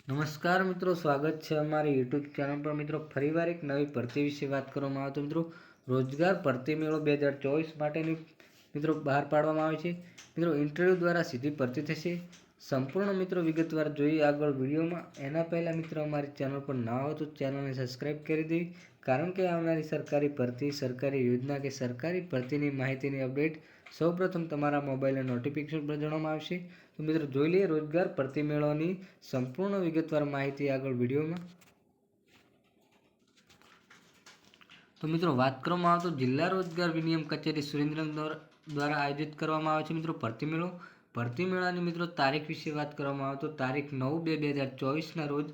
નમસ્કાર મિત્રો, સ્વાગત છે અમારી યુટ્યુબ ચેનલ પર. મિત્રો, ફરીવાર એક નવી ભરતી વિશે વાત કરવામાં આવે તો મિત્રો રોજગાર ભરતી મેળો 2024 માટેની મિત્રો બહાર પાડવામાં આવે છે. મિત્રો, ઇન્ટરવ્યૂ દ્વારા સીધી ભરતી થશે. સંપૂર્ણ મિત્રો વિગતવાર જોઈએ આગળ વિડીયોમાં. એના પહેલાં મિત્રો અમારી ચેનલ પર ના હોય તો ચેનલને સબસ્ક્રાઈબ કરી દેવી, કારણ કે આવનારી સરકારી ભરતી, સરકારી યોજના કે સરકારી ભરતીની માહિતીની અપડેટ સૌપ્રથમ તમારા મોબાઈલના નોટિફિકેશન પર જણાવવામાં આવશે. તો મિત્રો જોઈ લઈએ રોજગાર ભરતી મેળોની સંપૂર્ણ વિગતવાર માહિતી આગળ વિડીયોમાં. તો મિત્રો વાત કરવામાં આવે તો જિલ્લા રોજગાર વિનિમય કચેરી સુરેન્દ્રનગર દ્વારા આયોજિત કરવામાં આવે છે મિત્રો ભરતી મેળો. ભરતી મેળાની મિત્રો તારીખ વિશે વાત કરવામાં આવે તો તારીખ 9/2/2024ના રોજ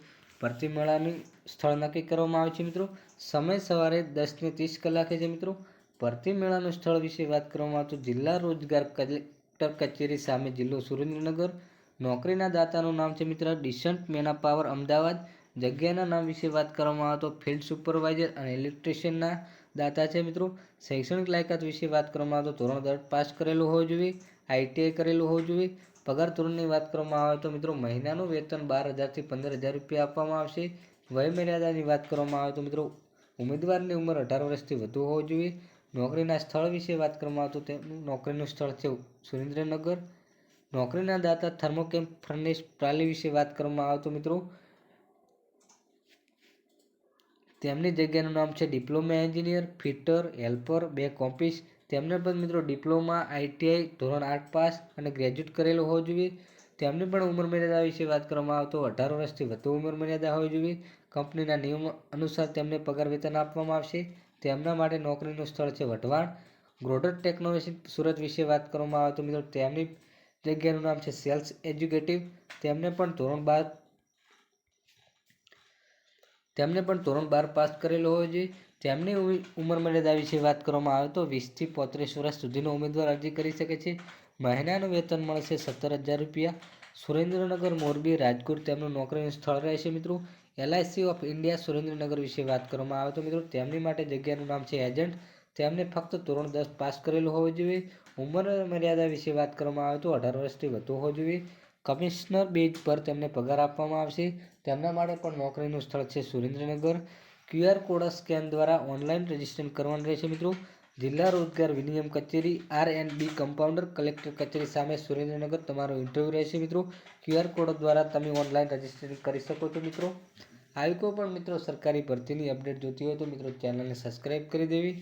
ભરતી મેળાનું સ્થળ નક્કી કરવામાં આવે છે મિત્રો. સમય સવારે 10:30 કલાકે છે મિત્રો. ભરતી મેળાનું સ્થળ વિશે વાત કરવામાં આવે તો જિલ્લા રોજગાર કલેક્ટર કચેરી સામે, જિલ્લો સુરેન્દ્રનગર. નોકરીના દાતાનું નામ છે મિત્રો ડિસન્ટ મેના પાવર, અમદાવાદ. જગ્યાના નામ વિશે વાત કરવામાં આવે તો ફિલ્ડ સુપરવાઇઝર અને ઇલેક્ટ્રિશિયનના દાતા છે મિત્રો. શૈક્ષણિક લાયકાત વિશે વાત કરવામાં આવે તો ધોરણ 10 પાસ કરેલું હોવું જોઈએ, ITI કરેલું હોવું જોઈએ. પગાર ધોરણની વાત કરવામાં આવે તો મિત્રો મહિનાનું વેતન 12,000 થી 15,000 રૂપિયા આપવામાં આવશે. વયમર્યાદાની વાત કરવામાં આવે તો મિત્રો ઉમેદવારની ઉંમર 18 વર્ષથી વધુ હોવી જોઈએ. નોકરીના સ્થળ વિશે વાત કરવામાં આવે તો તેમનું નોકરીનું સ્થળ છે સુરેન્દ્રનગર. નોકરીના દાતા થર્મોકેમ ફર્નેસ પ્રાલી વિશે વાત કરવામાં આવે તો મિત્રો તેમની જગ્યાનું નામ છે diploma engineer, fitter, helper, back office. તેમને પણ મિત્રો ડિપ્લોમા, ITI ધોરણ 8 પાસ અને ગ્રેજ્યુએટ કરેલું હોવું જોઈએ. તેમની પણ ઉંમર મર્યાદા વિશે વાત કરવામાં આવે તો 18 વર્ષથી વધુ ઉંમર મર્યાદા હોવી જોઈએ. કંપનીના નિયમો અનુસાર તેમને પગાર વેતન આપવામાં આવશે. તેમના માટે નોકરીનું સ્થળ છે વઢવાણ. ગ્રોડર ટેકનોલોજી સુરત વિશે વાત કરવામાં આવે તો મિત્રો તેમની જગ્યાનું નામ છે સેલ્સ એક્ઝિક્યુટિવ. તેમને પણ ધોરણ 12 પાસ કરેલો હોવો જોઈએ. તેમની ઉંમર મર્યાદા વિશે વાત કરવામાં આવે તો 20 થી 35 વર્ષ સુધીનો ઉમેદવાર અરજી કરી શકે છે. મહિનાનું વેતન મળશે 17,000 રૂપિયા. સુરેન્દ્રનગર, મોરબી, રાજકોટ તેમનું નોકરીનું સ્થળ રહેશે મિત્રો. LIC ઓફ ઇન્ડિયા સુરેન્દ્રનગર વિશે વાત કરવામાં આવે તો મિત્રો તેમની માટે જગ્યાનું નામ છે એજન્ટ. તેમને ફક્ત ધોરણ 10 પાસ કરેલું હોવું જોઈએ. ઉંમર મર્યાદા વિશે વાત કરવામાં આવે તો 18 વર્ષથી વધુ હોવું જોઈએ. કમિશનર બેઝ પર તેમને પગાર આપવામાં આવશે. તેમના માટે પણ નોકરીનું સ્થળ છે સુરેન્દ્રનગર. QR કોડ સ્કેન દ્વારા ઓનલાઈન રજીસ્ટ્રેશન કરવાનું રહેશે મિત્રો. જિલ્લા રોજગાર વિનિમય કચેરી R&B કમ્પાઉન્ડર, કલેક્ટર કચેરી સામે, સુરેન્દ્રનગર તમારો ઇન્ટરવ્યૂ રહેશે મિત્રો. QR કોડ દ્વારા તમે ઓનલાઈન રજીસ્ટ્રેશન કરી શકો છો મિત્રો. આવી કોઈ પણ મિત્રો સરકારી ભરતીની અપડેટ જોતી હોય તો મિત્રો ચેનલને સબસ્ક્રાઈબ કરી દેવી.